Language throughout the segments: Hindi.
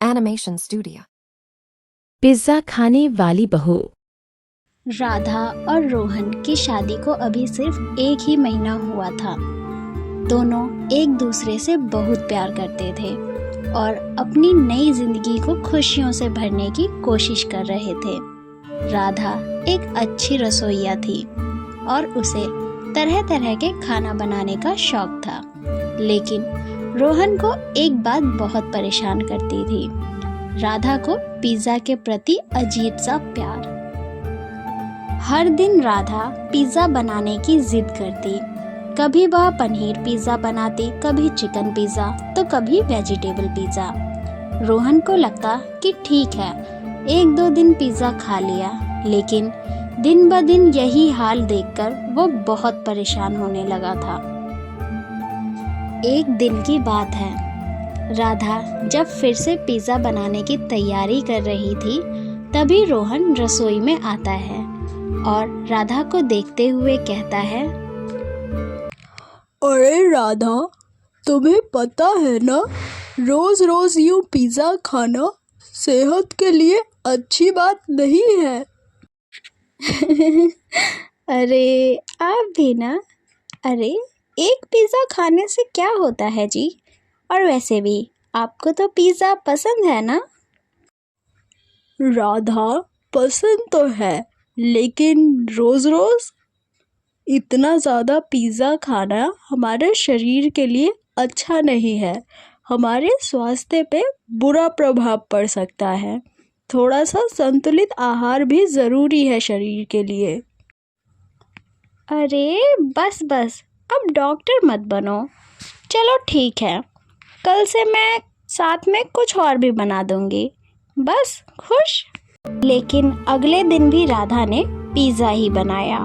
Animation Studio. पिज्जा खाने वाली बहू। राधा और रोहन की शादी को अभी सिर्फ 1 ही महीना हुआ था। दोनों एक दूसरे से बहुत प्यार करते थे और अपनी नई जिंदगी को खुशियों से भरने की कोशिश कर रहे थे। राधा एक अच्छी रसोइया थी और उसे तरह तरह के खाना बनाने का शौक था, लेकिन रोहन को एक बात बहुत परेशान करती थी, राधा को पिज़्ज़ा के प्रति अजीब सा प्यार। हर दिन राधा पिज़्ज़ा बनाने की जिद करती। कभी वह पनीर पिज़्ज़ा बनाती, कभी चिकन पिज़्ज़ा तो कभी वेजिटेबल पिज़्ज़ा। रोहन को लगता कि ठीक है, 1-2 दिन पिज़्ज़ा खा लिया, लेकिन दिन ब दिन यही हाल देखकर वो बहुत परेशान होने लगा था। एक दिन की बात है, राधा जब फिर से पिज़्ज़ा बनाने की तैयारी कर रही थी, तभी रोहन रसोई में आता है और राधा को देखते हुए कहता है, अरे राधा, तुम्हें पता है ना, रोज रोज यूं पिज़्ज़ा खाना सेहत के लिए अच्छी बात नहीं है। अरे आप भी ना। अरे एक पिज़्ज़ा खाने से क्या होता है जी? और वैसे भी आपको तो पिज़्ज़ा पसंद है ना? राधा, पसंद तो है, लेकिन रोज रोज इतना ज़्यादा पिज़्ज़ा खाना हमारे शरीर के लिए अच्छा नहीं है। हमारे स्वास्थ्य पे बुरा प्रभाव पड़ सकता है। थोड़ा सा संतुलित आहार भी ज़रूरी है शरीर के लिए। अरे बस बस, अब डॉक्टर मत बनो। चलो ठीक है, कल से मैं साथ में कुछ और भी बना दूंगी। बस खुश। लेकिन अगले दिन भी राधा ने पिज़्ज़ा ही बनाया।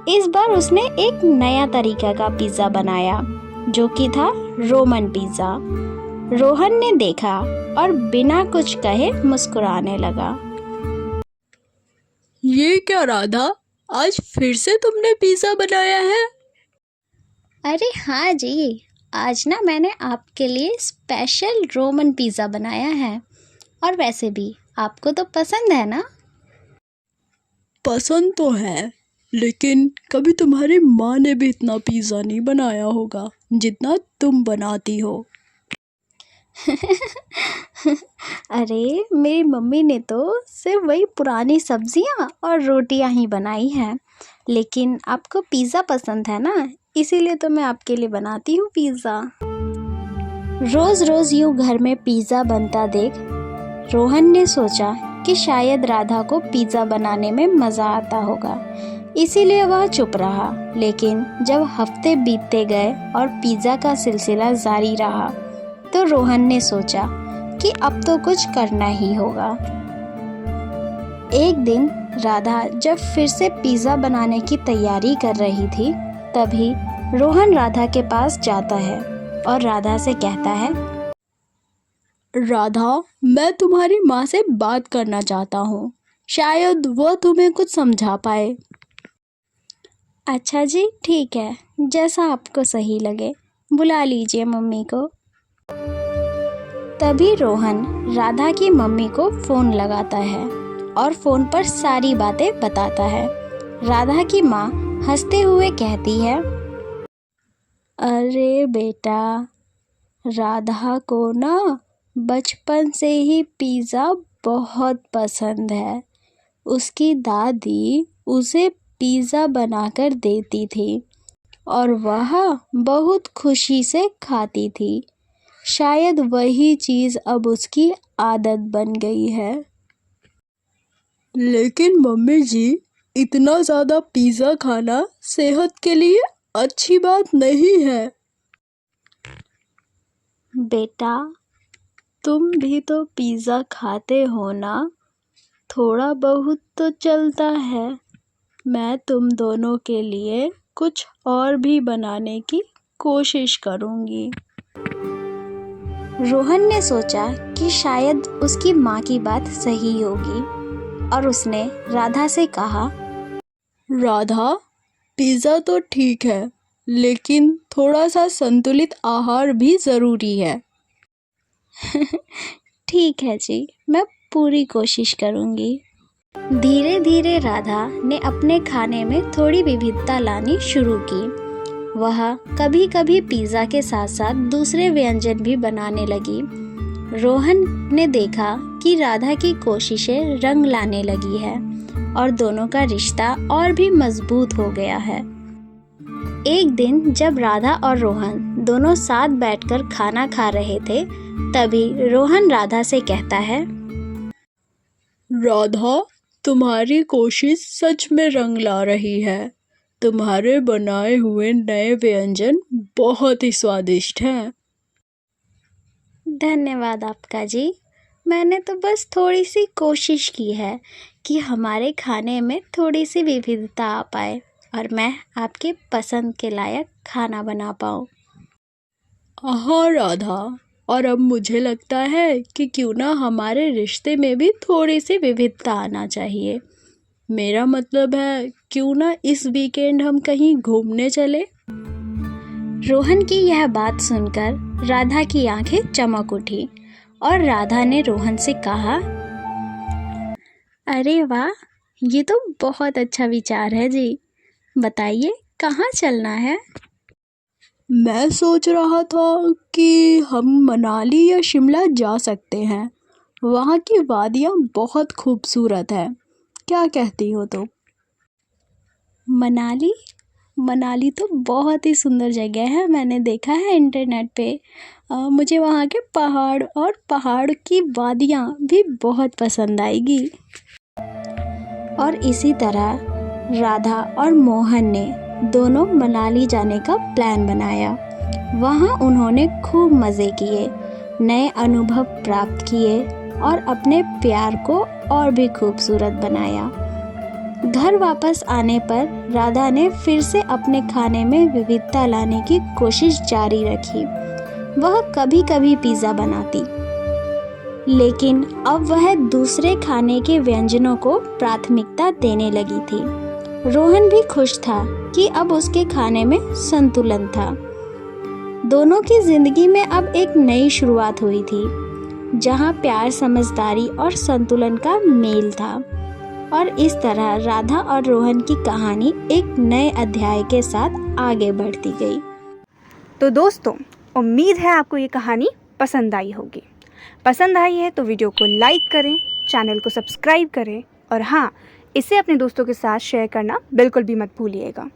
इस बार उसने एक नया तरीका का पिज़्ज़ा बनाया, जो कि था रोमन पिज़्ज़ा। रोहन ने देखा और बिना कुछ कहे मुस्कुराने लगा। ये क्या राधा, आज फिर से तुमने पिज़्ज़ा बनाया है? अरे हाँ जी, आज ना मैंने आपके लिए स्पेशल रोमन पिज़्ज़ा बनाया है। और वैसे भी आपको तो पसंद है ना? पसंद तो है, लेकिन कभी तुम्हारी माँ ने भी इतना पिज़्ज़ा नहीं बनाया होगा जितना तुम बनाती हो। अरे मेरी मम्मी ने तो सिर्फ वही पुरानी सब्जियां और रोटियां ही बनाई हैं, लेकिन आपको पिज़्ज़ा पसंद है ना, इसीलिए तो मैं आपके लिए बनाती हूँ पिज़्ज़ा। रोज़ रोज़ यूँ घर में पिज़्ज़ा बनता देख रोहन ने सोचा कि शायद राधा को पिज़्ज़ा बनाने में मज़ा आता होगा, इसीलिए वह चुप रहा। लेकिन जब हफ्ते बीतते गए और पिज़्ज़ा का सिलसिला जारी रहा, तो रोहन ने सोचा कि अब तो कुछ करना ही होगा। एक दिन राधा जब फिर से पिज़्ज़ा बनाने की तैयारी कर रही थी, तभी रोहन राधा के पास जाता है और राधा से कहता है, राधा, मैं तुम्हारी माँ से बात करना चाहता हूँ, शायद वह तुम्हें कुछ समझा पाए। अच्छा जी, ठीक है, जैसा आपको सही लगे, बुला लीजिए मम्मी को। तभी रोहन राधा की मम्मी को फ़ोन लगाता है और फ़ोन पर सारी बातें बताता है। राधा की माँ हंसते हुए कहती है, अरे बेटा, राधा को ना बचपन से ही पिज़्ज़ा बहुत पसंद है। उसकी दादी उसे पिज़्ज़ा बनाकर देती थी और वह बहुत खुशी से खाती थी। शायद वही चीज़ अब उसकी आदत बन गई है। लेकिन मम्मी जी, इतना ज़्यादा पिज़्ज़ा खाना सेहत के लिए अच्छी बात नहीं है। बेटा, तुम भी तो पिज़्ज़ा खाते हो ना, थोड़ा बहुत तो चलता है। मैं तुम दोनों के लिए कुछ और भी बनाने की कोशिश करूँगी। रोहन ने सोचा कि शायद उसकी माँ की बात सही होगी और उसने राधा से कहा, राधा, पिज़्ज़ा तो ठीक है, लेकिन थोड़ा सा संतुलित आहार भी ज़रूरी है। ठीक है जी, मैं पूरी कोशिश करूँगी। धीरे धीरे राधा ने अपने खाने में थोड़ी विविधता लानी शुरू की। वह कभी कभी पिज़्ज़ा के साथ साथ दूसरे व्यंजन भी बनाने लगी। रोहन ने देखा कि राधा की कोशिशें रंग लाने लगी है और दोनों का रिश्ता और भी मजबूत हो गया है। एक दिन जब राधा और रोहन दोनों साथ बैठकर खाना खा रहे थे, तभी रोहन राधा से कहता है, राधा, तुम्हारी कोशिश सच में रंग ला रही है। तुम्हारे बनाए हुए नए व्यंजन बहुत ही स्वादिष्ट हैं। धन्यवाद आपका जी। मैंने तो बस थोड़ी सी कोशिश की है कि हमारे खाने में थोड़ी सी विविधता आ पाए और मैं आपके पसंद के लायक खाना बना पाऊँ। हाँ राधा, और अब मुझे लगता है कि क्यों ना हमारे रिश्ते में भी थोड़ी सी विविधता आना चाहिए। मेरा मतलब है, क्यों ना इस वीकेंड हम कहीं घूमने चले। रोहन की यह बात सुनकर राधा की आंखें चमक उठी और राधा ने रोहन से कहा, अरे वाह, ये तो बहुत अच्छा विचार है जी। बताइए कहाँ चलना है? मैं सोच रहा था कि हम मनाली या शिमला जा सकते हैं। वहाँ की वादियाँ बहुत खूबसूरत है। क्या कहती हो तुम? मनाली तो बहुत ही सुंदर जगह है। मैंने देखा है इंटरनेट पे। मुझे वहाँ के पहाड़ और पहाड़ की वादियाँ भी बहुत पसंद आएगी। और इसी तरह राधा और मोहन ने दोनों मनाली जाने का प्लान बनाया। वहाँ उन्होंने खूब मज़े किए, नए अनुभव प्राप्त किए और अपने प्यार को और भी खूबसूरत बनाया। घर वापस आने पर राधा ने फिर से अपने खाने में विविधता लाने की कोशिश जारी रखी। वह कभी कभी पिज़्ज़ा बनाती, लेकिन अब वह दूसरे खाने के व्यंजनों को प्राथमिकता देने लगी थी। रोहन भी खुश था कि अब उसके खाने में संतुलन था। दोनों की जिंदगी में अब एक नई शुरुआत हुई थी, जहां प्यार, समझदारी और संतुलन का मेल था। और इस तरह राधा और रोहन की कहानी एक नए अध्याय के साथ आगे बढ़ती गई। तो दोस्तों, उम्मीद है आपको ये कहानी पसंद आई होगी। पसंद आई है तो वीडियो को लाइक करें, चैनल को सब्सक्राइब करें और हाँ, इसे अपने दोस्तों के साथ शेयर करना बिल्कुल भी मत भूलिएगा।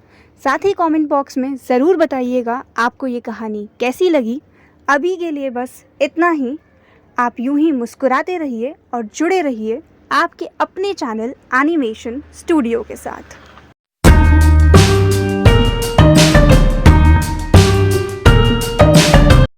साथ ही कमेंट बॉक्स में ज़रूर बताइएगा आपको ये कहानी कैसी लगी। अभी के लिए बस इतना ही। आप यूं ही मुस्कुराते रहिए और जुड़े रहिए आपके अपने चैनल एनिमेशन स्टूडियो के साथ।